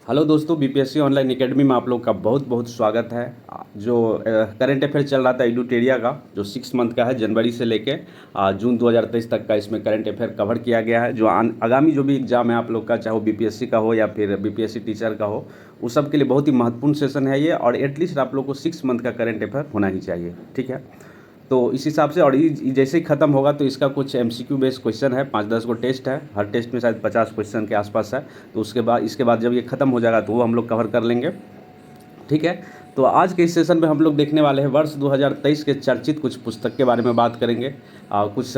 Hello दोस्तों, BPSC online academy में आप लोग का बहुत बहुत स्वागत है। जो करंट अफेयर चल रहा था एडुटेरिया का, जो 6 मंथ का है, जनवरी से लेके जून 2023 तक का इसमें करंट अफेयर कवर किया गया है। जो आगामी जो भी एग्ज़ाम है आप लोग का, चाहे वो बीपीएससी का हो या फिर बीपीएससी टीचर का हो, उस सब के लिए बहुत ही महत्वपूर्ण सेशन है ये। और एटलीस्ट आप लोग को 6 मंथ का करंट अफेयर होना ही चाहिए, ठीक है। तो इस हिसाब से, और ये जैसे ही ख़त्म होगा तो इसका कुछ एमसीक्यू बेस्ड क्वेश्चन है, 5-10 को टेस्ट है, हर टेस्ट में शायद 50 क्वेश्चन के आसपास है। तो इसके बाद जब ये ख़त्म हो जाएगा तो वो हम लोग कवर कर लेंगे, ठीक है। तो आज के इस सेशन में हम लोग देखने वाले हैं वर्ष 2023 के चर्चित कुछ पुस्तक के बारे में बात करेंगे। कुछ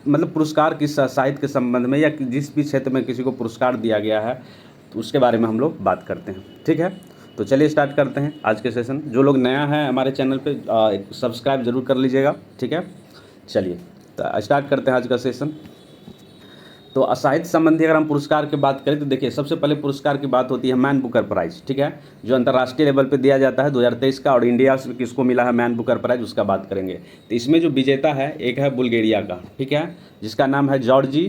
मतलब पुरस्कार किस साहित्य के संबंध में, या जिस भी क्षेत्र में किसी को पुरस्कार दिया गया है तो उसके बारे में हम लोग बात करते हैं, ठीक है। तो चलिए स्टार्ट करते हैं आज के सेशन। जो लोग नया है हमारे चैनल पे सब्सक्राइब ज़रूर कर लीजिएगा, ठीक है। चलिए तो स्टार्ट करते हैं आज का सेशन। तो साहित्य संबंधी अगर हम पुरस्कार की बात करें तो देखिए, सबसे पहले पुरस्कार की बात होती है मैन बुकर प्राइज़, ठीक है, जो अंतर्राष्ट्रीय लेवल पे दिया जाता है 2023 का। और इंडिया से किसको मिला है मैन बुकर प्राइज़, उसका बात करेंगे। तो इसमें जो विजेता है, एक है बुल्गारिया का, ठीक है, जिसका नाम है जॉर्जी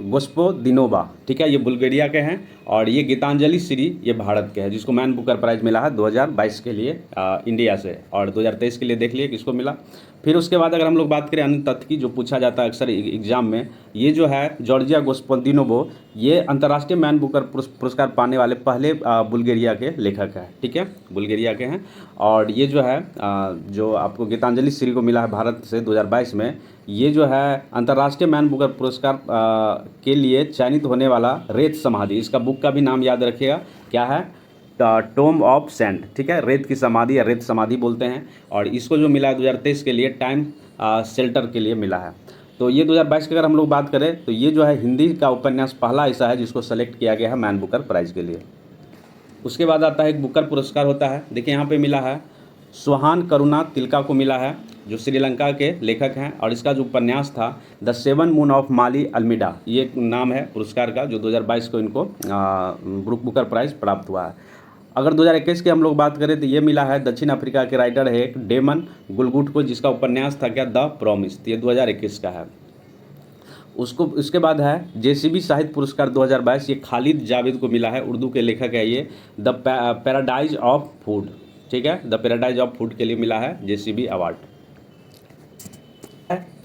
गोस्पोदिनोवा, ठीक है, ये बुल्गारिया के हैं। और ये गीतांजलि श्री, ये भारत के हैं, जिसको मैन बुकर प्राइज़ मिला है 2022 के लिए इंडिया से, और 2023 के लिए देख लिए किसको मिला। फिर उसके बाद अगर हम लोग बात करें अन्य तथ्य की, जो पूछा जाता है अक्सर एग्जाम में, ये जो है जॉर्जिया गोस्पोदिनोवो, ये अंतर्राष्ट्रीय मैन बुकर पुरस्कार पाने वाले पहले बुल्गारिया के लेखक हैं, ठीक है, बुल्गारिया के हैं। और ये जो है जो आपको गीतांजलि श्री को मिला है भारत से 2022 में, ये जो है अंतर्राष्ट्रीय मैन बुकर पुरस्कार के लिए चयनित होने वाला रेत समाधि, इसका बुक का भी नाम याद रखिएगा, क्या है, टोम ऑफ सैंड, ठीक है, रेत की समाधि या रेत समाधि बोलते हैं। और इसको जो मिला है 2023 के लिए टाइम शेल्टर के लिए मिला है। तो ये 2022 की अगर हम लोग बात करें तो ये जो है हिंदी का उपन्यास पहला ऐसा है जिसको सेलेक्ट किया गया है मैन बुकर प्राइज़ के लिए। उसके बाद आता है एक बुकर पुरस्कार होता है, देखिए यहाँ पे मिला है सोहान करुणा तिलका को मिला है, जो श्रीलंका के लेखक हैं। और इसका जो उपन्यास था the 7 moon of Mali Almeida, ये नाम है पुरस्कार का, जो 2022 को इनको बुकर प्राइज़ प्राप्त हुआ है। अगर 2021 की हम लोग बात करें तो ये मिला है दक्षिण अफ्रीका के राइटर है एक डेमन गुलगुट को, जिसका उपन्यास था क्या, द प्रॉमिस, ये 2021 का है। उसके बाद है जेसीबी साहित्य पुरस्कार 2022, ये खालिद जावेद को मिला है, उर्दू के लेखक है ये, द पैराडाइज ऑफ फूड, ठीक है, द पैराडाइज ऑफ फूड के लिए मिला है जेसीबी अवार्ड।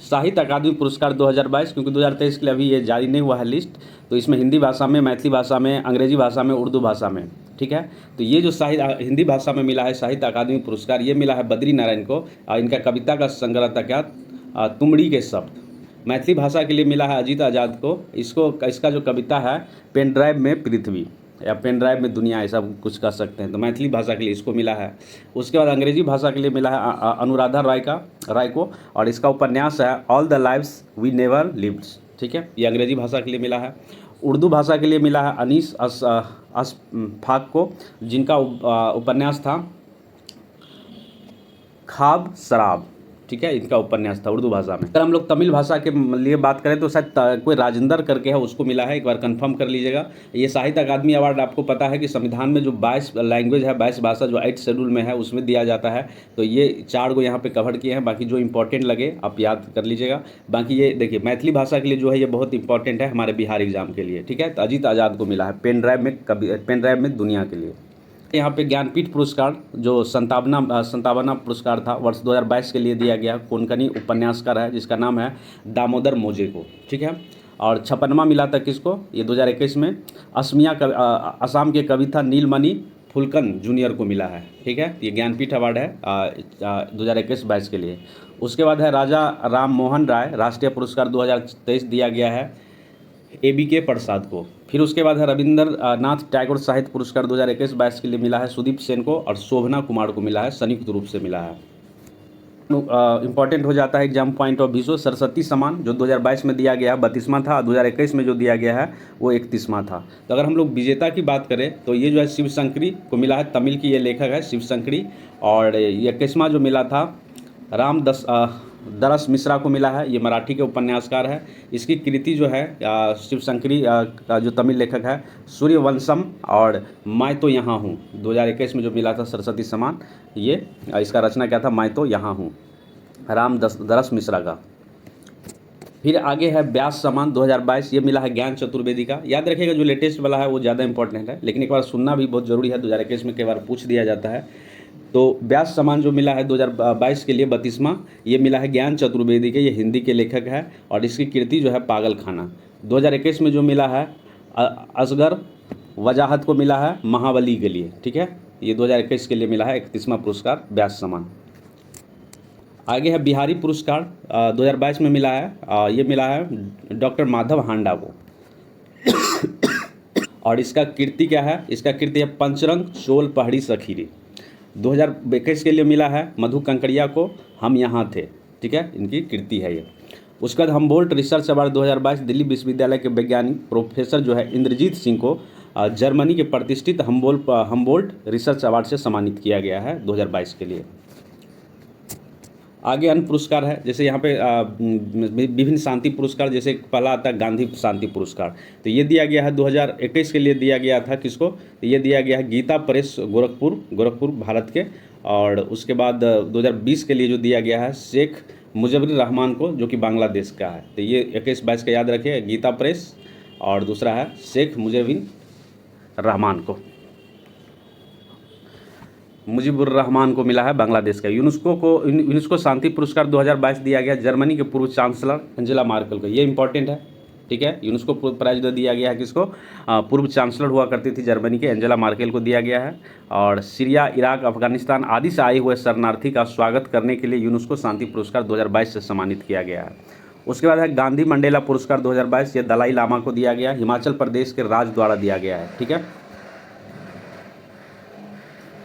साहित्य अकादमी पुरस्कार 2022, क्योंकि 2023 के लिए अभी ये जारी नहीं हुआ है लिस्ट, तो इसमें हिंदी भाषा में, मैथिली भाषा में, अंग्रेजी भाषा में, उर्दू भाषा में, ठीक है। तो ये जो हिंदी भाषा में मिला है साहित्य अकादमी पुरस्कार, ये मिला है बद्री नारायण को। इनका कविता का संग्रह था क्या, तुमड़ी के शब्द। मैथिली भाषा के लिए मिला है अजीत आज़ाद को, इसका जो कविता है पेन ड्राइव में पृथ्वी, या पेन ड्राइव में दुनिया, ऐसा कुछ कह सकते हैं। तो मैथिली भाषा के लिए इसको मिला है। उसके बाद अंग्रेजी भाषा के लिए मिला है अनुराधा राय को, और इसका उपन्यास है all the lives we never lived, ठीक है, ये अंग्रेजी भाषा के लिए मिला है। उर्दू भाषा के लिए मिला है अनीस अशफाक को, जिनका उपन्यास था ख्वाब शराब, ठीक है, इनका उपन्यास था उर्दू भाषा में। अगर हम लोग तमिल भाषा के लिए बात करें तो शायद कोई राजेंद्र करके है, उसको मिला है, एक बार कंफर्म कर लीजिएगा। ये साहित्य अकादमी अवार्ड आपको पता है कि संविधान में जो 22 लैंग्वेज है, 22 भाषा जो 8 शेड्यूल में है उसमें दिया जाता है। तो ये 4 को यहाँ पे कवर किए हैं, बाकी जो इंपॉर्टेंट लगे आप याद कर लीजिएगा। बाकी ये देखिए मैथिली भाषा के लिए जो है ये बहुत इंपॉर्टेंट है हमारे बिहार एग्जाम के लिए, ठीक है। तो अजीत आज़ाद को मिला है पेन ड्राइव में दुनिया के लिए। यहाँ पे ज्ञानपीठ पुरस्कार जो संतावना पुरस्कार था वर्ष 2022 के लिए दिया गया, कोंकणी उपन्यासकार है जिसका नाम है दामोदर मोजे को, ठीक है। और 56वां मिला था किसको, ये 2021 में असम के कवि था नीलमणि फुल्कन जूनियर को मिला है, ठीक है। ये ज्ञानपीठ अवार्ड है 2021-22 के लिए। उसके बाद है राजा राम मोहन राय राष्ट्रीय पुरस्कार 2023 दिया गया है ABK प्रसाद को। फिर उसके बाद है रविंद्रनाथ टैगोर साहित्य पुरस्कार 2021-22 के लिए मिला है सुदीप सेन को, और शोभना कुमार को मिला है, संयुक्त रूप से मिला है। इंपॉर्टेंट हो जाता है एग्जाम पॉइंट ऑफ व्यू से सरस्वती सम्मान जो 2022 में दिया गया 32वां था, 2021 में जो दिया गया है वो 31वां था। तो अगर हम लोग विजेता की बात करें तो ये जो है शिव शंकरी को मिला है, तमिल की ये लेखक है शिव शंकरी। और ये 21वां जो मिला था दरस मिश्रा को मिला है, ये मराठी के उपन्यासकार है। इसकी कृति जो है शिव शंकरी का जो तमिल लेखक है सूर्यवंशम और मैं तो यहाँ हूँ, 2021 में जो मिला था सरस्वती सम्मान, ये इसका रचना क्या था, मैं तो यहाँ हूँ, दरस मिश्रा का। फिर आगे है व्यास सम्मान 2022, ये मिला है ज्ञान चतुर्वेदी का। याद रखिएगा जो लेटेस्ट वाला है वो ज़्यादा इंपॉर्टेंट है, लेकिन एक बार सुनना भी बहुत ज़रूरी है, 2021 में कई बार पूछ दिया जाता है। तो व्यास सम्मान जो मिला है 2022 के लिए 32वां, ये मिला है ज्ञान चतुर्वेदी के, ये हिंदी के लेखक है और इसकी कृति जो है पागल खाना। 2021 में जो मिला है असगर वजाहत को मिला है महाबली के लिए, ठीक है। ये 2021 के लिए मिला है 31वां पुरस्कार व्यास सम्मान। आगे है बिहारी पुरस्कार 2022 में मिला है, ये मिला है डॉक्टर माधव हांडा को। और इसका कीर्ति क्या है, इसका कीर्ति है पंचरंग शोल पहाड़ी सखीरी। 2021 के लिए मिला है मधु कंकड़िया को हम यहाँ थे, ठीक है, इनकी कीर्ति है ये। उसके बाद हम्बोल्ट रिसर्च अवार्ड 2022 दिल्ली विश्वविद्यालय के वैज्ञानिक प्रोफेसर जो है इंद्रजीत सिंह को जर्मनी के प्रतिष्ठित हम्बोल्ट रिसर्च अवार्ड से सम्मानित किया गया है 2022 के लिए। आगे अन्य पुरस्कार है, जैसे यहाँ पे विभिन्न शांति पुरस्कार, जैसे पहला आता है गांधी शांति पुरस्कार, तो ये दिया गया है 2021 के लिए दिया गया था किसको, तो ये दिया गया है गीता प्रेस गोरखपुर भारत के। और उसके बाद 2020 के लिए जो दिया गया है शेख मुजीबुर रहमान को, जो कि बांग्लादेश का है। तो ये 21-22 का याद रखिए, गीता प्रेस और दूसरा है शेख मुजीबुर रहमान को मिला है बांग्लादेश का। यूनेस्को शांति पुरस्कार 2022 दिया गया जर्मनी के पूर्व चांसलर एंजेला मार्केल को, ये इंपॉर्टेंट है, ठीक है। यूनेस्को प्राइज दिया गया है किसको, पूर्व चांसलर हुआ करती थी जर्मनी के एंजेला मार्केल को दिया गया है। और सीरिया, इराक, अफगानिस्तान आदि से आए हुए शरणार्थी का स्वागत करने के लिए यूनेस्को शांति पुरस्कार 2022 से सम्मानित किया गया है। उसके बाद है गांधी मंडेला पुरस्कार 2022, ये दलाई लामा को दिया गया, हिमाचल प्रदेश के राज्य द्वारा दिया गया है, ठीक है।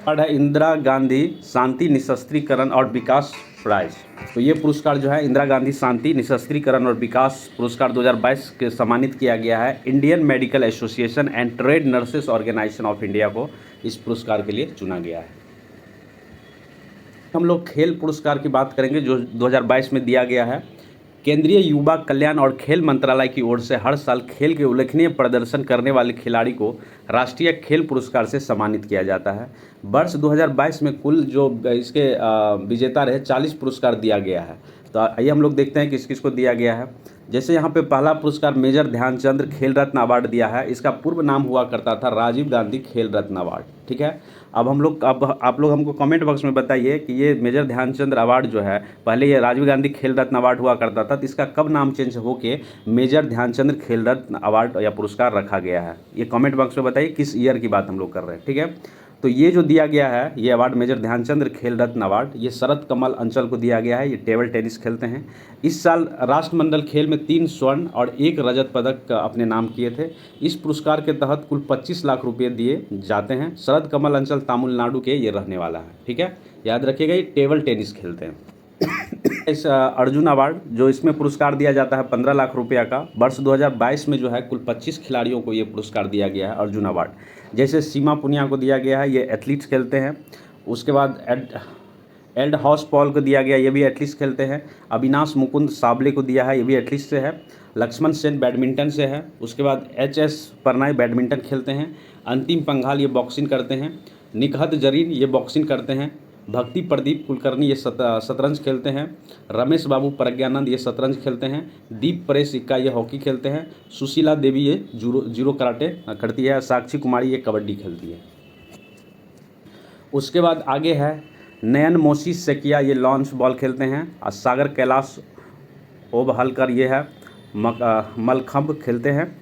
और है इंदिरा गांधी शांति निशस्त्रीकरण और विकास प्राइज, तो ये पुरस्कार जो है इंदिरा गांधी शांति निशस्त्रीकरण और विकास पुरस्कार 2022 के सम्मानित किया गया है Indian Medical Association and Trade Nurses Organisation of India को इस पुरस्कार के लिए चुना गया है। हम लोग खेल पुरस्कार की बात करेंगे जो 2022 में दिया गया है। केंद्रीय युवा कल्याण और खेल मंत्रालय की ओर से हर साल खेल के उल्लेखनीय प्रदर्शन करने वाले खिलाड़ी को राष्ट्रीय खेल पुरस्कार से सम्मानित किया जाता है। वर्ष 2022 में कुल जो इसके विजेता रहे 40 पुरस्कार दिया गया है। तो आइए हम लोग देखते हैं किस किस को दिया गया है। जैसे यहाँ पे पहला पुरस्कार मेजर ध्यानचंद खेल रत्न अवार्ड दिया है, इसका पूर्व नाम हुआ करता था राजीव गांधी खेल रत्न अवार्ड, ठीक है। अब आप लोग हमको कमेंट बॉक्स में बताइए कि ये मेजर ध्यानचंद अवार्ड जो है पहले ये राजीव गांधी खेल रत्न अवार्ड हुआ करता था, तो इसका कब नाम चेंज होके मेजर ध्यानचंद खेल रत्न अवार्ड या पुरस्कार रखा गया है, ये कमेंट बॉक्स में बताइए किस ईयर की बात हम लोग कर रहे हैं, ठीक है। तो ये जो दिया गया है ये अवार्ड मेजर ध्यानचंद खेल रत्न अवार्ड, ये शरद कमल अंचल को दिया गया है, ये टेबल टेनिस खेलते हैं। इस साल राष्ट्रमंडल खेल में 3 स्वर्ण और 1 रजत पदक अपने नाम किए थे। इस पुरस्कार के तहत कुल 25 लाख रुपये दिए जाते हैं। शरद कमल अंचल तमिलनाडु के ये रहने वाला है, ठीक है, याद रखिएगा, ये टेबल टेनिस खेलते हैं। इस अर्जुन अवार्ड जो इसमें पुरस्कार दिया जाता है 15 लाख रुपया का, वर्ष 2022 में जो है कुल 25 खिलाड़ियों को ये पुरस्कार दिया गया है अर्जुन अवार्ड। जैसे सीमा पुनिया को दिया गया है, ये एथलीट्स खेलते हैं। उसके बाद एल्ड हाउस पॉल को दिया गया, ये भी एथलीट्स खेलते हैं। अविनाश मुकुंद साबले को दिया है, ये भी एथलीट्स से है। लक्ष्मण सेन बैडमिंटन से है। उसके बाद HS परनाई बैडमिंटन खेलते हैं। अंतिम पंघाल ये बॉक्सिंग करते हैं। निकहत जरीन ये बॉक्सिंग करते हैं। भक्ति प्रदीप कुलकर्णी ये शतरंज खेलते हैं। रमेश बाबू प्रज्ञानंद ये शतरंज खेलते हैं। दीप परेश इक्का ये हॉकी खेलते हैं। सुशीला देवी ये जीरो कराटे करती है। साक्षी कुमारी ये कबड्डी खेलती है। उसके बाद आगे है नयन मोशी सेकिया ये लॉन्च बॉल खेलते हैं। और सागर कैलाश ओबहलकर ये है मलखंब खेलते हैं।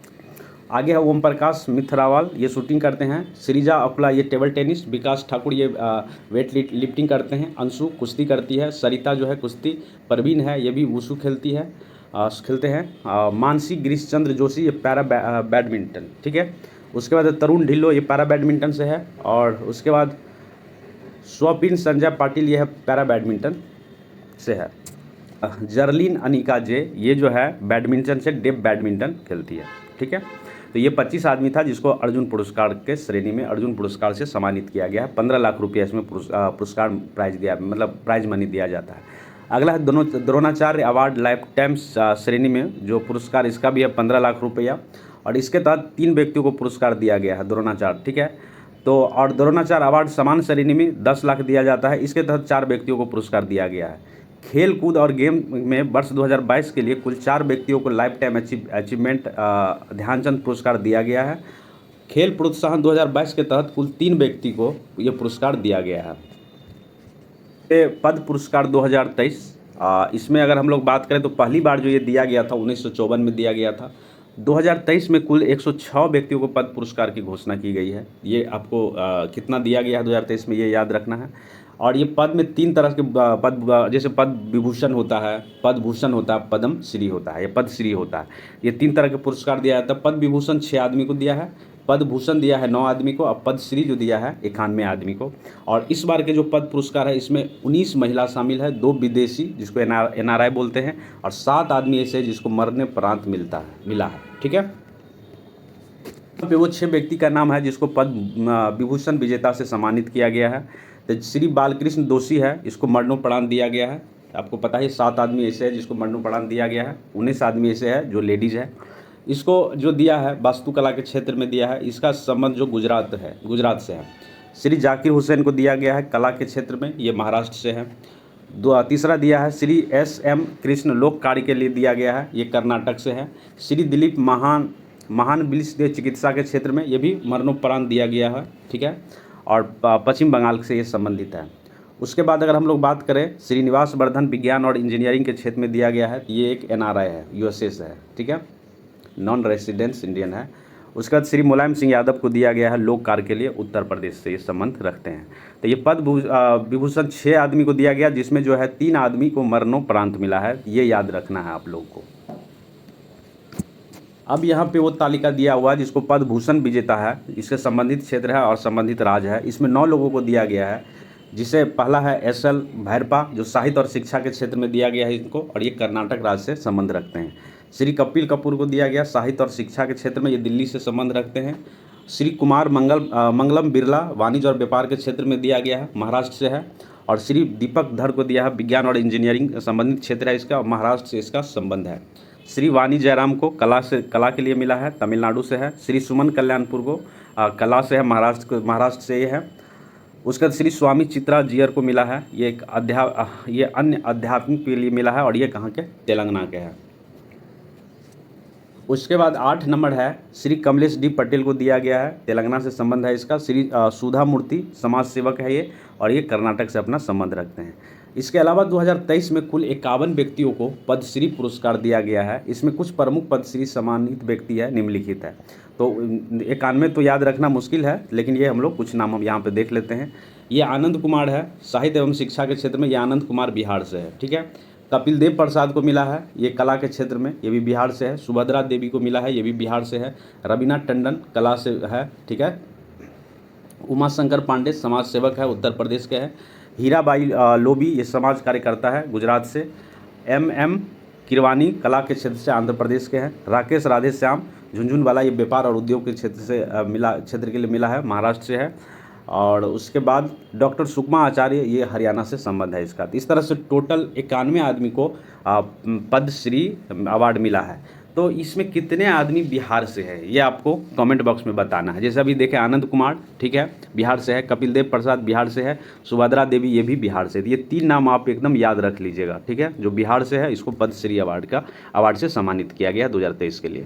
आगे है ओम प्रकाश मिथरावाल ये शूटिंग करते हैं। श्रीजा अकुला ये टेबल टेनिस। विकास ठाकुर ये वेट लिफ्टिंग करते हैं। अंशु कुश्ती करती है। सरिता जो है कुश्ती। परवीन है ये भी वुशु खेलती है खेलते हैं। मानसी गिरीश चंद्र जोशी ये पैरा बैडमिंटन, ठीक है। उसके बाद तरुण ढिल्लो ये पैरा बैडमिंटन से है। और उसके बाद स्वपिन संजय पाटिल ये है पैरा बैडमिंटन से है। जर्लिन अनिका जे ये जो है बैडमिंटन से डेप बैडमिंटन खेलती है, ठीक है। तो ये 25 आदमी था जिसको अर्जुन पुरस्कार के श्रेणी में अर्जुन पुरस्कार से सम्मानित किया गया है। 15 लाख रुपया इसमें पुरस्कार प्राइज दिया, मतलब प्राइज मनी दिया जाता है। अगला है द्रोणाचार्य अवार्ड लाइफ टाइम श्रेणी में जो पुरस्कार इसका भी है 15 लाख रुपया। और इसके तहत 3 व्यक्तियों को पुरस्कार दिया गया है द्रोणाचार्य, ठीक है। तो और द्रोणाचार्य अवार्ड समान श्रेणी में 10 लाख दिया जाता है। इसके तहत 4 व्यक्तियों को पुरस्कार दिया गया है। खेल कूद और गेम में वर्ष 2022 के लिए कुल 4 व्यक्तियों को लाइफ टाइम अचीवमेंट ध्यानचंद पुरस्कार दिया गया है। खेल प्रोत्साहन 2022 के तहत कुल 3 व्यक्ति को ये पुरस्कार दिया गया है। ये पद्म पुरस्कार 2023, इसमें अगर हम लोग बात करें तो पहली बार जो ये दिया गया था 1954 में दिया गया था। 2023 में कुल 106 व्यक्तियों को पद्म पुरस्कार की घोषणा की गई है। ये आपको कितना दिया गया है 2023 में, ये याद रखना है। और ये पद में 3 तरह के पद, जैसे पद्म विभूषण होता है, पद्म भूषण होता है, पद्म श्री होता है, ये पद्मश्री होता है। ये 3 तरह के पुरस्कार दिया जाता है। पद्म विभूषण 6 आदमी को दिया है, पद्म भूषण दिया है 9 आदमी को, और पद्मश्री जो दिया है 91 आदमी को। और इस बार के जो पद्म पुरस्कार है इसमें 19 महिला शामिल है, 2 विदेशी जिसको NRI बोलते हैं, और 7 आदमी ऐसे जिसको मरणोपरांत मिला है। ठीक है, यहाँ पे वो 6 व्यक्ति का नाम है जिसको पद्म विभूषण विजेता से सम्मानित किया गया है। तो श्री बालकृष्ण दोषी है, इसको मरणोपरांत दिया गया है। आपको पता है 7 आदमी ऐसे हैं जिसको मरणोपरांत दिया गया है, 19 आदमी ऐसे हैं जो लेडीज़ है। इसको जो दिया है वास्तुकला के क्षेत्र में दिया है, इसका संबंध जो गुजरात से है। श्री जाकिर हुसैन को दिया गया है कला के क्षेत्र में, ये महाराष्ट्र से है। तीसरा दिया है श्री SM कृष्ण लोक कार्य के लिए दिया गया है, ये कर्नाटक से है। श्री दिलीप महान विलिसदेव चिकित्सा के क्षेत्र में, ये भी मरणोपरांत दिया गया है। ठीक है, और पश्चिम बंगाल से ये संबंधित है। उसके बाद अगर हम लोग बात करें श्रीनिवास वर्धन विज्ञान और इंजीनियरिंग के क्षेत्र में दिया गया है, ये एक NRI है, USA से है। ठीक है, नॉन रेसिडेंस इंडियन है। उसके बाद श्री मुलायम सिंह यादव को दिया गया है लोक कार्य के लिए, उत्तर प्रदेश से ये संबंध रखते हैं। तो ये पद्म विभूषण 6 आदमी को दिया गया, जिसमें जो है 3 आदमी को मरणोपरांत मिला है, ये याद रखना है आप लोगों को। अब यहाँ पे वो तालिका दिया हुआ है जिसको पद्म भूषण विजेता है, इससे संबंधित क्षेत्र है और संबंधित राज्य है। इसमें 9 लोगों को दिया गया है, जिसे पहला है SL भैरप्पा, जो साहित्य और शिक्षा के क्षेत्र में दिया गया है इनको, और ये कर्नाटक राज्य से संबंध रखते हैं। श्री कपिल कपूर को दिया गया साहित्य और शिक्षा के क्षेत्र में, ये दिल्ली से संबंध रखते हैं। श्री कुमार मंगलम बिरला वाणिज्य और व्यापार के क्षेत्र में दिया गया है, महाराष्ट्र से है। और श्री दीपक धर को दिया है विज्ञान और इंजीनियरिंग संबंधित क्षेत्र है इसका, महाराष्ट्र से इसका संबंध है। श्री वाणी जयराम को कला के लिए मिला है, तमिलनाडु से है। श्री सुमन कल्याणपुर को कला से है, महाराष्ट्र से ये है। उसके बाद श्री स्वामी चित्रा जियर को मिला है, ये अन्य अध्यात्मिक के लिए मिला है, और ये कहाँ के, तेलंगाना के हैं। उसके बाद 8 नंबर है श्री कमलेश D पटेल को दिया गया है, तेलंगाना से संबंध है इसका। श्री सुधा मूर्ति समाज सेवक है ये, और ये कर्नाटक से अपना संबंध रखते हैं। इसके अलावा 2023 में कुल 51 व्यक्तियों को पद्मश्री पुरस्कार दिया गया है। इसमें कुछ प्रमुख पद्मश्री सम्मानित व्यक्ति है, निम्नलिखित है। तो 91 तो याद रखना मुश्किल है, लेकिन ये हम लोग कुछ नाम हम यहाँ पे देख लेते हैं। ये आनंद कुमार है, साहित्य एवं शिक्षा के क्षेत्र में, ये आनंद कुमार बिहार से है। ठीक है, कपिल देव प्रसाद को मिला है, ये कला के क्षेत्र में, ये भी बिहार से है। सुभद्रा देवी को मिला है, ये भी बिहार से है। रवीना टंडन कला से है। ठीक है, उमाशंकर पांडे समाज सेवक है, उत्तर प्रदेश के हैं। हीराबाई लोबी, ये समाज कार्यकर्ता है, गुजरात से। MM किरवानी कला के क्षेत्र से, आंध्र प्रदेश के हैं। राकेश राधेश्याम झुंझुनवाला, ये व्यापार और उद्योग के क्षेत्र से क्षेत्र के लिए मिला है, महाराष्ट्र से है। और उसके बाद डॉक्टर सुकमा आचार्य, ये हरियाणा से संबंध है इसका। इस तरह से टोटल 91 आदमी को पद्मश्री अवार्ड मिला है। तो इसमें कितने आदमी बिहार से है, ये आपको कमेंट बॉक्स में बताना है। जैसे अभी देखें आनंद कुमार, ठीक है, बिहार से है। कपिल देव प्रसाद बिहार से है। सुभद्रा देवी, ये भी बिहार से। ये 3 नाम आप एकदम याद रख लीजिएगा। ठीक है, जो बिहार से है, इसको पद्मश्री अवार्ड से सम्मानित किया गया 2023 के लिए।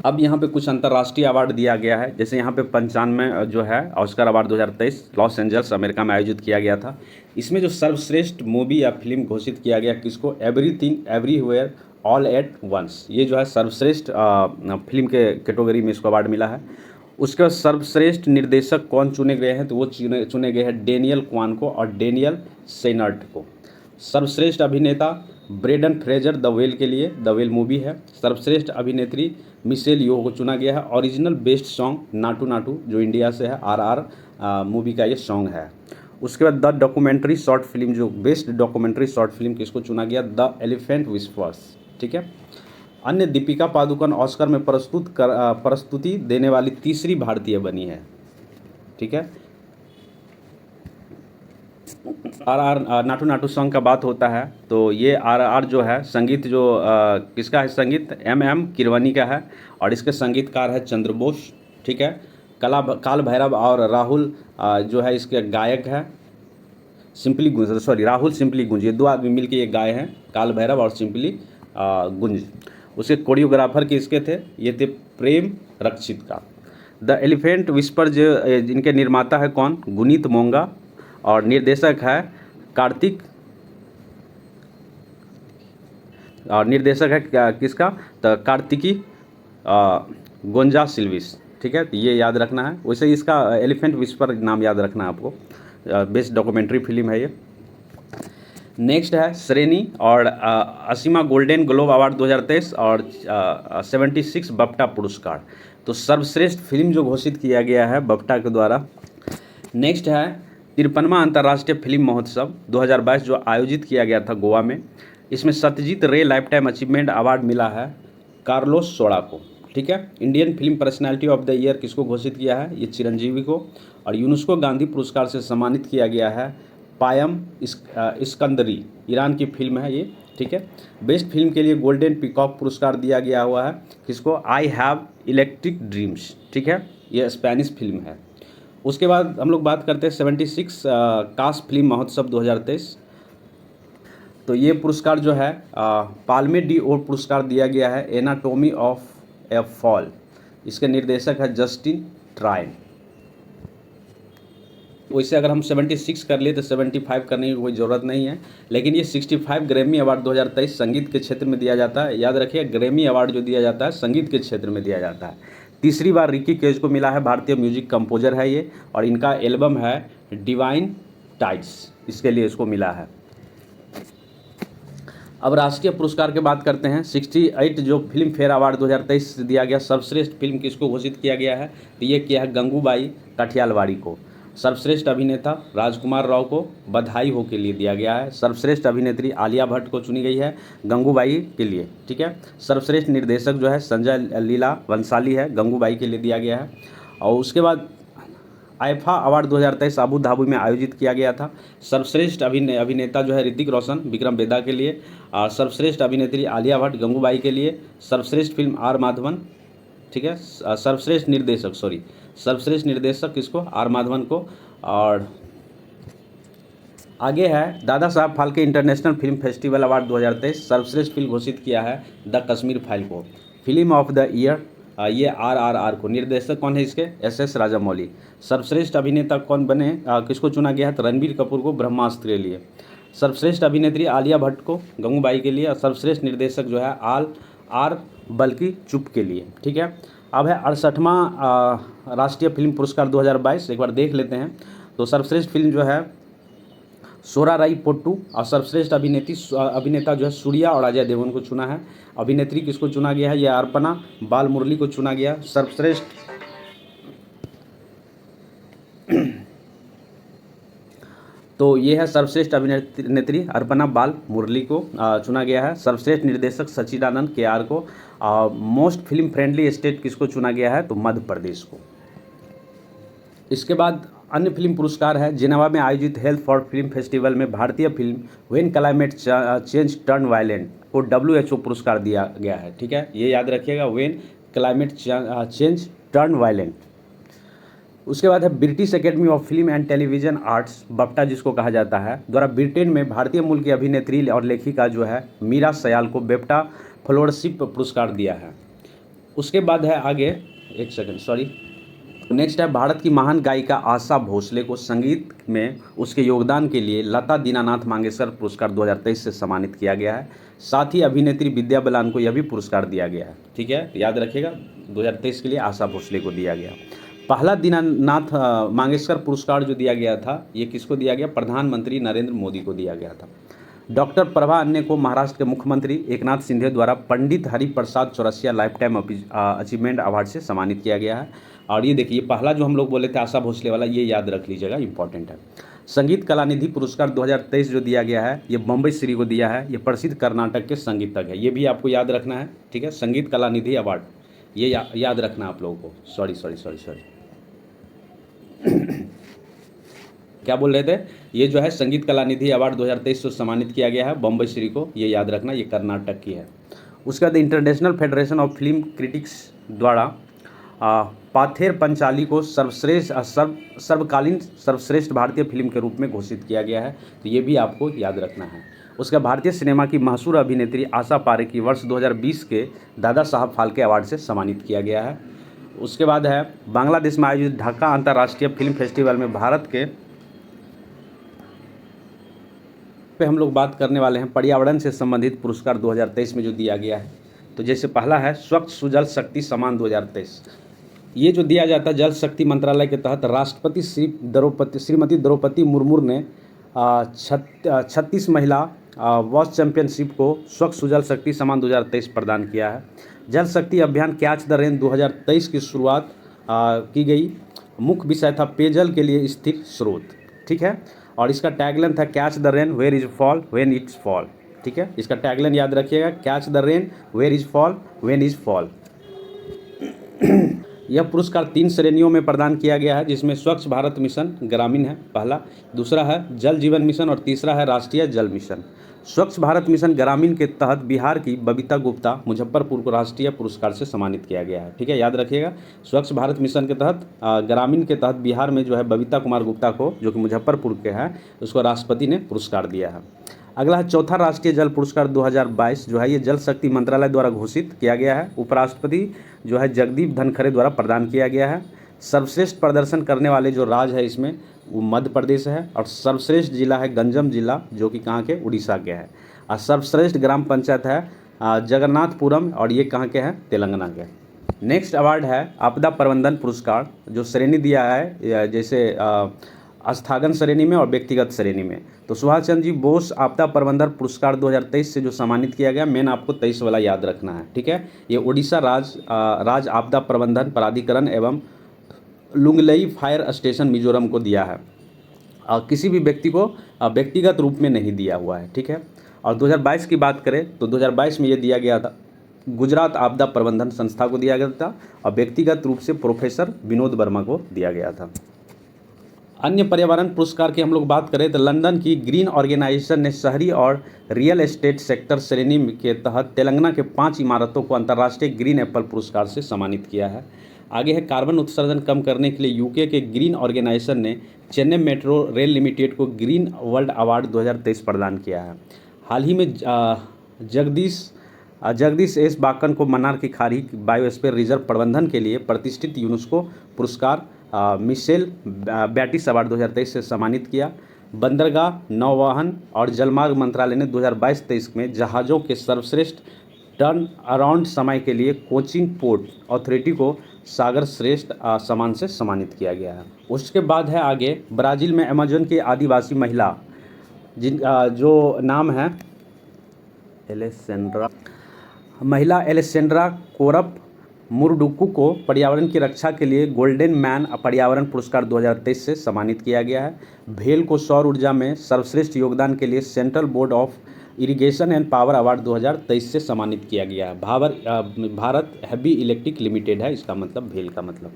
अब यहाँ पे कुछ अंतर्राष्ट्रीय अवार्ड दिया गया है। जैसे यहाँ पे 95 जो है Oscar award 2023 Los Angeles America में आयोजित किया गया था। इसमें जो सर्वश्रेष्ठ मूवी या फिल्म घोषित किया गया किसको, everything everywhere all at once, ये जो है सर्वश्रेष्ठ फिल्म के कैटेगरी में इसको अवार्ड मिला है। उसके बाद सर्वश्रेष्ठ निर्देशक कौन चुने गए हैं, तो वो चुने गए हैं डेनियल क्वान को और डेनियल सेनर्ट को। सर्वश्रेष्ठ अभिनेता ब्रेंडन फ्रेजर द वेल के लिए, द वेल मूवी है। सर्वश्रेष्ठ अभिनेत्री मिशेल यो को चुना गया है। Original best song Naatu Naatu, जो इंडिया से है, RR मूवी का ये सॉन्ग है। उसके बाद द डॉक्यूमेंट्री शॉर्ट फिल्म, जो बेस्ट डॉक्यूमेंट्री शॉर्ट फिल्म किसको चुना गया, द एलिफेंट विस्पर्स। ठीक है, अन्य दीपिका पादुकोण ऑस्कर में प्रस्तुति देने वाली तीसरी भारतीय बनी है। ठीक है, RR नाटू नाटू सॉन्ग का बात होता है तो ये RR जो है संगीत जो किसका है, संगीत MM किरवानी का है, और इसके संगीतकार है चंद्रबोस। ठीक है, काल भैरव और राहुल जो है इसके गायक है। सिंपली गुंज, सॉरी राहुल सिंपली गुंज, ये 2 आदमी मिलके ये गाए हैं, काल भैरव और सिंपली गुंज। उसके कोरियोग्राफर किसके थे, ये थे प्रेम रक्षित का। द एलिफेंट विस्पर जो इनके निर्माता है कौन, गुनीत मोंगा, और निर्देशक है कार्तिक, और निर्देशक है किसका, तो कार्तिकी गोंजाल्विस। ठीक है, तो ये याद रखना है। वैसे इसका एलिफेंट विस्पर नाम याद रखना है आपको, बेस्ट डॉक्यूमेंट्री फिल्म है ये। नेक्स्ट है श्रेणी और असीमा गोल्डन ग्लोब अवार्ड 2023 और 76 बफ्टा पुरस्कार। तो सर्वश्रेष्ठ फिल्म जो घोषित किया गया है बफ्टा के द्वारा। नेक्स्ट है 53वां अंतर्राष्ट्रीय फिल्म महोत्सव 2022 जो आयोजित किया गया था गोवा में। इसमें सत्यजीत रे लाइफ टाइम अचीवमेंट अवार्ड मिला है कार्लोस सोड़ा को। ठीक है, Indian film personality of the year किसको घोषित किया है, ये चिरंजीवी को। और यूनेस्को गांधी पुरस्कार से सम्मानित किया गया है पायम इस्कंदरी, ईरान की फिल्म है ये। ठीक है, बेस्ट फिल्म के लिए गोल्डन पीकॉक पुरस्कार दिया गया हुआ है किसको, आई हैव इलेक्ट्रिक ड्रीम्स। ठीक है, ये स्पेनिश फिल्म है। उसके बाद हम लोग बात करते हैं 76 कांस फिल्म महोत्सव 2023। तो ये पुरस्कार जो है पाल्मे डी ओर पुरस्कार दिया गया है एनाटॉमी ऑफ ए फॉल। इसके निर्देशक है जस्टिन ट्राइन। वैसे अगर हम 76 कर लिए तो 75 करने की कोई ज़रूरत नहीं है, लेकिन ये 65 ग्रैमी अवार्ड 2023 संगीत के क्षेत्र में दिया जाता है। याद रखिए, ग्रैमी अवार्ड जो दिया जाता है संगीत के क्षेत्र में दिया जाता है। तीसरी बार रिकी केज को मिला है, भारतीय म्यूजिक कंपोजर है ये, और इनका एल्बम है डिवाइन टाइड्स, इसके लिए इसको मिला है। अब राष्ट्रीय पुरस्कार की बात करते हैं। 68 जो फिल्म फेयर अवार्ड 2023 से दिया गया, सर्वश्रेष्ठ फिल्म किसको घोषित किया गया है, तो ये किया है गंगूबाई काठियालवाड़ी को। सर्वश्रेष्ठ अभिनेता राजकुमार राव को बधाई हो के लिए दिया गया है। सर्वश्रेष्ठ अभिनेत्री आलिया भट्ट को चुनी गई है गंगूबाई के लिए। ठीक है, सर्वश्रेष्ठ निर्देशक जो है संजय लीला वंसाली है, गंगूबाई के लिए दिया गया है। और उसके बाद आईफा अवार्ड 2023 अबू धाबी में आयोजित किया गया था। सर्वश्रेष्ठ अभिनेता जो है ऋतिक रोशन विक्रम वेदा के लिए, और सर्वश्रेष्ठ अभिनेत्री आलिया भट्ट गंगूबाई के लिए, सर्वश्रेष्ठ फिल्म आर माधवन। ठीक है, सर्वश्रेष्ठ निर्देशक किसको, आर माधवन को। और आगे है Dada Saheb Phalke international film festival award 2023, सर्वश्रेष्ठ फिल्म घोषित किया है द कश्मीर फाइल को। फिल्म ऑफ द ईयर ये RRR को। निर्देशक कौन है इसके, SS राजामौली। सर्वश्रेष्ठ अभिनेता कौन बने, किसको चुना गया है, तो रणबीर कपूर को ब्रह्मास्त्र के लिए। सर्वश्रेष्ठ अभिनेत्री आलिया भट्ट को गंगूबाई के लिए, और सर्वश्रेष्ठ निर्देशक जो है आर बल्कि चुप के लिए। ठीक है, अब है 68वां राष्ट्रीय फिल्म पुरस्कार 2022, एक बार देख लेते हैं। तो सर्वश्रेष्ठ फिल्म जो है सोराराई पोट्टू, और सर्वश्रेष्ठ अभिनेता जो है सूर्या और अजय देवगन को चुना है। अभिनेत्री किसको चुना गया है, यह अर्पणा बाल मुरली को चुना गया। सर्वश्रेष्ठ तो ये है सर्वश्रेष्ठ अभिनेत्री अर्पणा बाल मुरली को चुना गया है। सर्वश्रेष्ठ निर्देशक सचिदानंद KR को। मोस्ट फिल्म फ्रेंडली स्टेट किसको चुना गया है, तो मध्य प्रदेश को। इसके बाद अन्य फिल्म पुरस्कार है जिनेवा में आयोजित हेल्थ फॉर फिल्म फेस्टिवल में भारतीय film when climate change turn violent को WHO पुरस्कार दिया गया है। ठीक है, ये याद रखिएगा, when climate change turn violent. उसके बाद है British Academy of Film and Television Arts BAFTA जिसको कहा जाता है, द्वारा ब्रिटेन में भारतीय मूल की अभिनेत्री और लेखिका जो है मीरा सयाल को बेफ्टा फेलोशिप पुरस्कार दिया है। उसके बाद है आगे, एक सेकंड सॉरी, नेक्स्ट है भारत की महान गायिका आशा भोसले को संगीत में उसके योगदान के लिए लता दीनानाथ मंगेशकर पुरस्कार 2023 से सम्मानित किया गया है। साथ ही अभिनेत्री विद्या बालन को यह भी पुरस्कार दिया गया है। ठीक है, याद रखिएगा 2023 के लिए आशा भोसले को दिया गया। पहला दीनानाथ मंगेशकर पुरस्कार जो दिया गया था, ये किसको दिया गया, प्रधानमंत्री नरेंद्र मोदी को दिया गया था। डॉक्टर प्रभा अन्य को महाराष्ट्र के मुख्यमंत्री एकनाथ शिंदे द्वारा Pandit Hariprasad Chaurasia life time achievement award से सम्मानित किया गया है। और ये देखिए, पहला जो हम लोग बोले थे आशा भोसले वाला, ये याद रख लीजिएगा, इंपॉर्टेंट है। संगीत कलानिधि पुरस्कार 2023 जो दिया गया है, ये बम्बई श्री को दिया है। ये प्रसिद्ध कर्नाटक के संगीतज्ञ है, ये भी आपको याद रखना है। ठीक है, संगीत कलानिधि अवार्ड ये याद रखना आप लोगों को। सॉरी क्या बोल रहे थे, ये जो है संगीत कलानिधि अवार्ड 2023 से सम्मानित किया गया है बम्बई श्री को, ये याद रखना, ये कर्नाटक की है। उसके बाद international federation of film critics द्वारा पाथेर पंचाली को सर्वकालीन सर्वश्रेष्ठ भारतीय फिल्म के रूप में घोषित किया गया है। तो ये भी आपको याद रखना है। उसका भारतीय सिनेमा की मशहूर अभिनेत्री आशा पारेख की वर्ष 2020 के दादा साहब फाल्के अवार्ड से सम्मानित किया गया है। उसके बाद है बांग्लादेश में आयोजित ढाका अंतर्राष्ट्रीय फिल्म फेस्टिवल में भारत के पे हम लोग बात करने वाले हैं पर्यावरण से संबंधित पुरस्कार 2023 में जो दिया गया है। तो जैसे पहला है स्वच्छ सुजल शक्ति सम्मान 2023। ये जो दिया जाता है जल शक्ति मंत्रालय के तहत राष्ट्रपति श्रीमती द्रौपदी मुर्मू ने 36 महिला वर्ल्ड चैंपियनशिप को स्वच्छ सुजल शक्ति सम्मान 2023 प्रदान किया है। जल शक्ति अभियान कैच द रेन 2023 की शुरुआत की गई। मुख्य विषय था पेयजल के लिए स्थिर स्रोत, ठीक है। और इसका टैगलाइन था catch the rain where is fall when it's fall, ठीक है। इसका टैगलाइन याद रखिएगा, catch the rain where is fall when is fall. यह पुरस्कार 3 श्रेणियों में प्रदान किया गया है, जिसमें स्वच्छ भारत मिशन ग्रामीण है पहला, दूसरा है जल जीवन मिशन और तीसरा है राष्ट्रीय जल मिशन। स्वच्छ भारत मिशन ग्रामीण के तहत बिहार की बबीता गुप्ता मुजफ्फरपुर को राष्ट्रीय पुरस्कार से सम्मानित किया गया है, ठीक है, याद रखिएगा। स्वच्छ भारत मिशन के तहत ग्रामीण के तहत बिहार में जो है बबीता कुमार गुप्ता को, जो कि मुजफ्फरपुर के हैं, उसको राष्ट्रपति ने पुरस्कार दिया है। अगला है चौथा राष्ट्रीय जल पुरस्कार 2022 जो है ये जल शक्ति मंत्रालय द्वारा घोषित किया गया है। उपराष्ट्रपति जो है जगदीप धनखड़ द्वारा प्रदान किया गया है। सर्वश्रेष्ठ प्रदर्शन करने वाले जो राज्य है इसमें वो मध्य प्रदेश है, और सर्वश्रेष्ठ जिला है गंजम जिला, जो कि कहाँ के, उड़ीसा के है। और सर्वश्रेष्ठ ग्राम पंचायत है जगन्नाथपुरम, और ये कहाँ के हैं, तेलंगाना के। नेक्स्ट अवार्ड है आपदा प्रबंधन पुरस्कार, जो श्रेणी दिया है जैसे स्थगन श्रेणी में और व्यक्तिगत श्रेणी में। तो सुभाष चंद्र जी बोस आपदा प्रबंधन पुरस्कार 2023 से जो सम्मानित किया गया, मेन आपको 23 वाला याद रखना है, ठीक है। ये उड़ीसा राज्य आपदा प्रबंधन प्राधिकरण एवं लुंगलई फायर स्टेशन मिजोरम को दिया है। किसी भी व्यक्ति को व्यक्तिगत रूप में नहीं दिया हुआ है, ठीक है। और 2022 की बात करें तो 2022 में ये दिया गया था गुजरात आपदा प्रबंधन संस्था को दिया गया था, और व्यक्तिगत रूप से प्रोफेसर विनोद वर्मा को दिया गया था। अन्य पर्यावरण पुरस्कार की हम लोग बात करें तो लंदन की ग्रीन ऑर्गेनाइजेशन ने शहरी और रियल एस्टेट सेक्टर श्रेणी के तहत तेलंगाना के 5 इमारतों को अंतर्राष्ट्रीय ग्रीन एप्पल पुरस्कार से सम्मानित किया है। आगे है कार्बन उत्सर्जन कम करने के लिए यूके के ग्रीन ऑर्गेनाइजेशन ने चेन्नई मेट्रो रेल लिमिटेड को ग्रीन वर्ल्ड अवार्ड 2023 प्रदान किया है। हाल ही में जगदीश एस बाकन को मन्नार की खाड़ी बायोस्फीयर रिजर्व प्रबंधन के लिए प्रतिष्ठित यूनेस्को पुरस्कार मिशेल बैटिस अवार्ड 2023 से सम्मानित किया। बंदरगाह, नौवहन और जलमार्ग मंत्रालय ने 2022-23 में जहाज़ों के सर्वश्रेष्ठ टर्न अराउंड समय के लिए कोचिन पोर्ट अथॉरिटी को सागर श्रेष्ठ सम्मान से सम्मानित किया गया है। उसके बाद है आगे ब्राज़ील में अमेजन की आदिवासी महिला जो नाम है एलेसेंड्रा कोरप मुरडुकू को पर्यावरण की रक्षा के लिए गोल्डन मैन पर्यावरण पुरस्कार 2023 से सम्मानित किया गया है। भेल को सौर ऊर्जा में सर्वश्रेष्ठ योगदान के लिए central board of irrigation and power award 2023 से सम्मानित किया गया है। भारत हैवी इलेक्ट्रिक लिमिटेड है इसका मतलब, भेल का मतलब।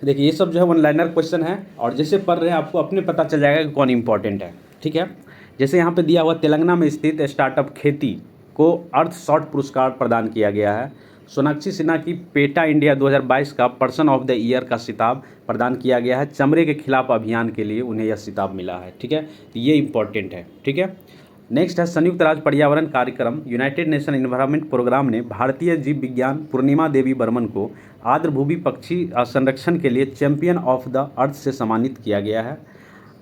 देखिए ये सब जो है वन लाइनर क्वेश्चन है, और जैसे पढ़ रहे हैं आपको अपने पता चल जाएगा कि कौन इंपॉर्टेंट है, ठीक है। जैसे यहाँ पे दिया हुआ तेलंगाना में स्थित स्टार्टअप खेती को अर्थ शॉट पुरस्कार प्रदान किया गया है। सोनाक्षी सिन्हा की पेटा इंडिया 2022 का पर्सन ऑफ द ईयर का खिताब प्रदान किया गया है। चमड़े के खिलाफ अभियान के लिए उन्हें यह खिताब मिला है, ठीक है। तो ये इंपॉर्टेंट है, ठीक है। नेक्स्ट है संयुक्त राज्य पर्यावरण कार्यक्रम यूनाइटेड नेशन एनवायरनमेंट प्रोग्राम ने भारतीय जीव विज्ञान पूर्णिमा देवी बर्मन को आर्द्रभूमि पक्षी संरक्षण के लिए चैंपियन ऑफ द अर्थ से सम्मानित किया गया है।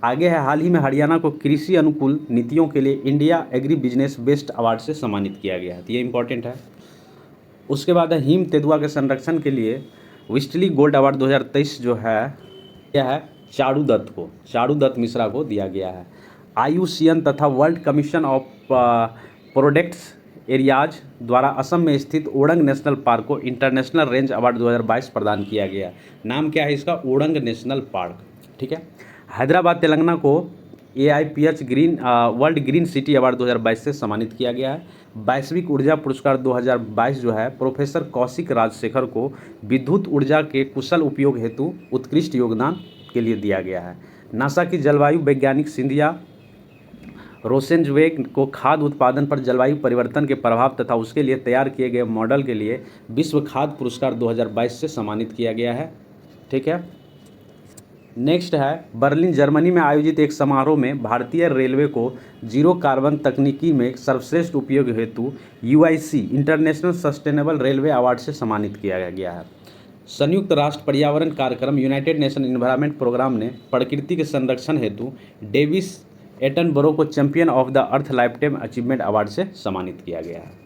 आगे है हाल ही में हरियाणा को कृषि अनुकूल नीतियों के लिए India agri business best award से सम्मानित किया गया है। तो ये इंपॉर्टेंट है। उसके बाद है हिम तेंदुआ के संरक्षण के लिए विस्टली गोल्ड अवार्ड 2023 जो है यह है चारू दत्त मिश्रा को दिया गया है। IUCN तथा world commission of protects areas द्वारा असम में स्थित ओडंग नेशनल पार्क को इंटरनेशनल रेंज अवार्ड 2022 प्रदान किया गया। नाम क्या है इसका, ओडंग नेशनल पार्क, ठीक है। हैदराबाद तेलंगाना को AIPH world green city award 2022 से सम्मानित किया गया है। वैश्विक ऊर्जा पुरस्कार 2022 जो है प्रोफेसर कौशिक राजशेखर को विद्युत ऊर्जा के कुशल उपयोग हेतु उत्कृष्ट योगदान के लिए दिया गया है। नासा की जलवायु वैज्ञानिक सिंधिया रोसेनज्वेग को खाद्य उत्पादन पर जलवायु परिवर्तन के प्रभाव तथा उसके लिए तैयार किए गए मॉडल के लिए विश्व खाद्य पुरस्कार 2022 से सम्मानित किया गया है। ठीक है, नेक्स्ट है बर्लिन जर्मनी में आयोजित एक समारोह में भारतीय रेलवे को जीरो कार्बन तकनीकी में सर्वश्रेष्ठ उपयोग हेतु UIC international sustainable railway award से सम्मानित किया गया है। संयुक्त राष्ट्र पर्यावरण कार्यक्रम यूनाइटेड नेशन इन्वायरमेंट प्रोग्राम ने प्रकृति के संरक्षण हेतु डेविस एटनबरो को champion of the earth lifetime achievement award से सम्मानित किया गया है।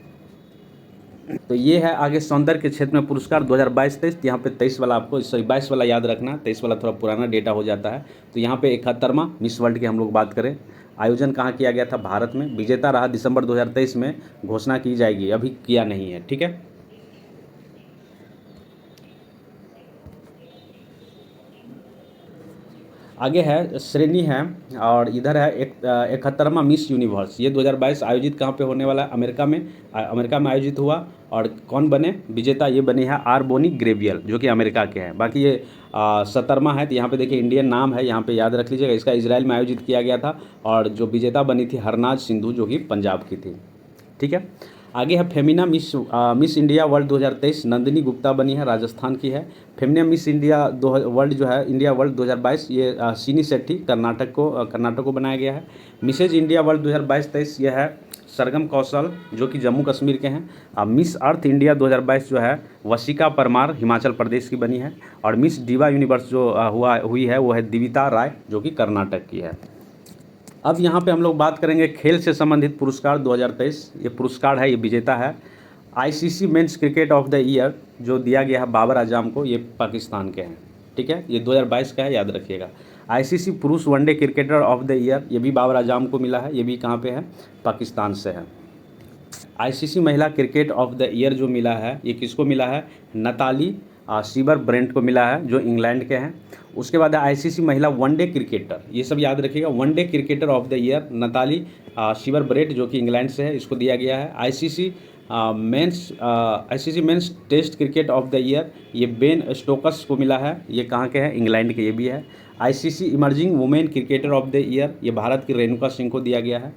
तो ये है आगे सौंदर्य के क्षेत्र में पुरस्कार 2022-23। यहाँ पे 23 वाला आपको 22 वाला याद रखना, 23 वाला थोड़ा पुराना डेटा हो जाता है। तो यहाँ पे 71वां मिस वर्ल्ड की हम लोग बात करें, आयोजन कहाँ किया गया था? भारत में। विजेता रहा दिसंबर 2023 में, घोषणा की जाएगी, अभी किया नहीं है। ठीक है, आगे है श्रेणी है और इधर है 71वां मिस यूनिवर्स। ये 2022 आयोजित कहाँ पे होने वाला है? अमेरिका में आयोजित हुआ। और कौन बने विजेता? ये बने हैं आर बोनी ग्रेवियल, जो कि अमेरिका के हैं। बाकी ये 70वां है। तो यहाँ पे देखिए इंडियन नाम है, यहाँ पे याद रख लीजिएगा। इसका इजराइल में आयोजित किया गया था और जो विजेता बनी थी हरनाज सिंधु, जो कि पंजाब की थी। ठीक है, आगे है Femina miss India world 2023। Nandini Gupta बनी है, राजस्थान की है। फेमिना मिस इंडिया वर्ल्ड जो है इंडिया वर्ल्ड 2022, ये सीनी सेट्टी कर्नाटक को बनाया गया है। मिसेज इंडिया वर्ल्ड 2022-23 ये है सरगम कौशल, जो कि जम्मू कश्मीर के हैं। मिस अर्थ इंडिया 2022 जो है वशिका परमार, हिमाचल प्रदेश की बनी है। और मिस डिवा यूनिवर्स जो हुई है वो है दिविता राय, जो कि कर्नाटक की है। अब यहाँ पे हम लोग बात करेंगे खेल से संबंधित पुरस्कार 2023। ये पुरस्कार है, ये विजेता है ICC mains cricket of the year, जो दिया गया है बाबर आजम को। ये पाकिस्तान के हैं। ठीक है, ये 2022 का है, याद रखिएगा। ICC पुरुष one day cricketer of the year, ये भी बाबर आजम को मिला है। ये भी कहाँ पे है? पाकिस्तान से है। ICC महिला क्रिकेट ऑफ द ईयर जो मिला है, ये किसको मिला है? नताली सीबर ब्रेंट को मिला है, जो इंग्लैंड के हैं। उसके बाद है ICC महिला वनडे क्रिकेटर, ये सब याद रखिएगा। One day cricketer of the year Natalie Sciver Brunt, जो कि इंग्लैंड से है, इसको दिया गया है। ICC men's test cricket of the year, ये बेन स्टोक्स को मिला है। ये कहाँ के हैं? इंग्लैंड के, ये भी है। ICC emerging women cricketer of the year, ये भारत की रेणुका सिंह को दिया गया है।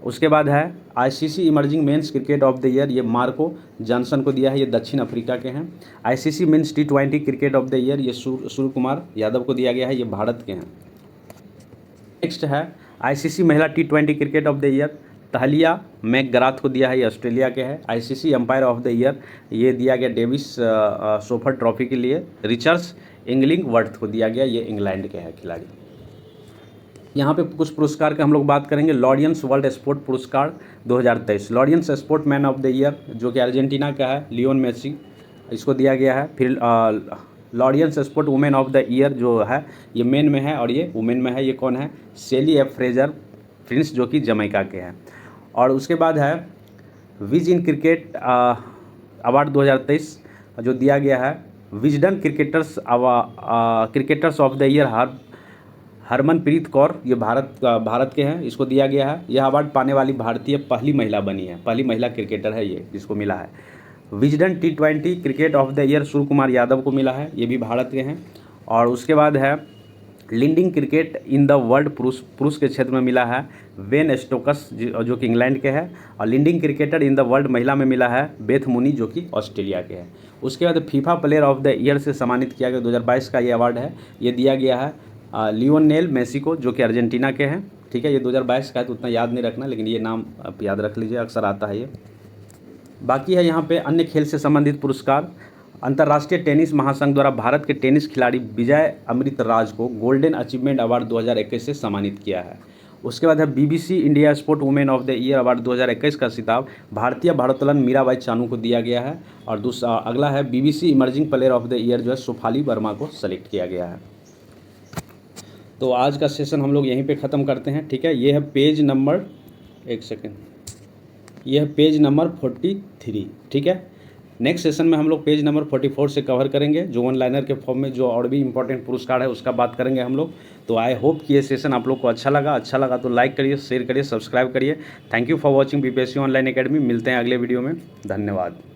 उसके बाद है ICC emerging men's cricket of the year, ये मार्को जॉनसन को दिया है, ये दक्षिण अफ्रीका के हैं। ICC men's T20 cricket of the year, ये सूर्य कुमार यादव को दिया गया है, ये भारत के हैं। नेक्स्ट है ICC महिला T20 cricket of the year, Tahlia McGrath को दिया है, ये ऑस्ट्रेलिया के हैं। ICC umpire of the year, ये दिया गया डेविस सोफर ट्रॉफी के लिए रिचर्ड्स इंग्लिंगवर्थ को दिया गया, ये इंग्लैंड के हैं खिलाड़ी। यहाँ पे कुछ पुरस्कार का हम लोग बात करेंगे। लॉरियंस वर्ल्ड स्पोर्ट पुरस्कार 2023, Laureus sport man of the year, जो कि अर्जेंटीना का है, लियोन मेसी, इसको दिया गया है। फिर Laureus sport women of the year जो है, ये मेन में है और ये वुमेन में है। ये कौन है? सेली एफ फ्रेजर प्रिंस, जो कि जमैका के हैं। और उसके बाद है विज इन क्रिकेट अवार्ड 2023, जो दिया गया है Wisden cricketers of the year Harmanpreet Kaur, ये भारत के हैं, इसको दिया गया है। यह अवार्ड पाने वाली भारतीय पहली महिला बनी है, पहली महिला क्रिकेटर है ये, जिसको मिला है। Wisden T20 cricket of the year Surya Kumar Yadav को मिला है, ये भी भारत के हैं। और उसके बाद है leading cricket in the world पुरुष के क्षेत्र में मिला है बेन स्टोक्स, जो कि इंग्लैंड के हैं। और leading cricketer in the world महिला में मिला है बेथ मुनी, जो कि ऑस्ट्रेलिया के हैं। उसके बाद FIFA player of the year से सम्मानित किया गया, 2022 का ये अवार्ड है। ये दिया गया है लियोनेल मेसी को, जो कि अर्जेंटीना के हैं। ठीक है, ये 2022 का है तो उतना याद नहीं रखना, लेकिन ये नाम आप याद रख लीजिए, अक्सर आता है ये। बाकी है यहाँ पे अन्य खेल से संबंधित पुरस्कार। अंतर्राष्ट्रीय टेनिस महासंघ द्वारा भारत के टेनिस खिलाड़ी विजय अमृतराज को गोल्डन अचीवमेंट अवार्ड 2021 से सम्मानित किया है। उसके बाद है BBC India sport women of the year award 2021 का खिताब भारतीय भारोत्तोलन मीराबाई चानू को दिया गया है। और दूसरा अगला है BBC emerging player of the year, जो है सुफाली वर्मा को सेलेक्ट किया गया है। तो आज का सेशन हम लोग यहीं पे ख़त्म करते हैं। ठीक है, ये है पेज नंबर, एक सेकेंड, ये है पेज नंबर 43। ठीक है, नेक्स्ट सेशन में हम लोग पेज नंबर 44 से कवर करेंगे, जो वन लाइनर के फॉर्म में जो और भी इंपॉर्टेंट पुरस्कार है उसका बात करेंगे हम लोग। तो आई होप कि ये सेशन आप लोग को अच्छा लगा तो लाइक करिए, शेयर करिए, सब्सक्राइब करिए। Thank you for watching BPSC online academy. मिलते हैं अगले वीडियो में, धन्यवाद।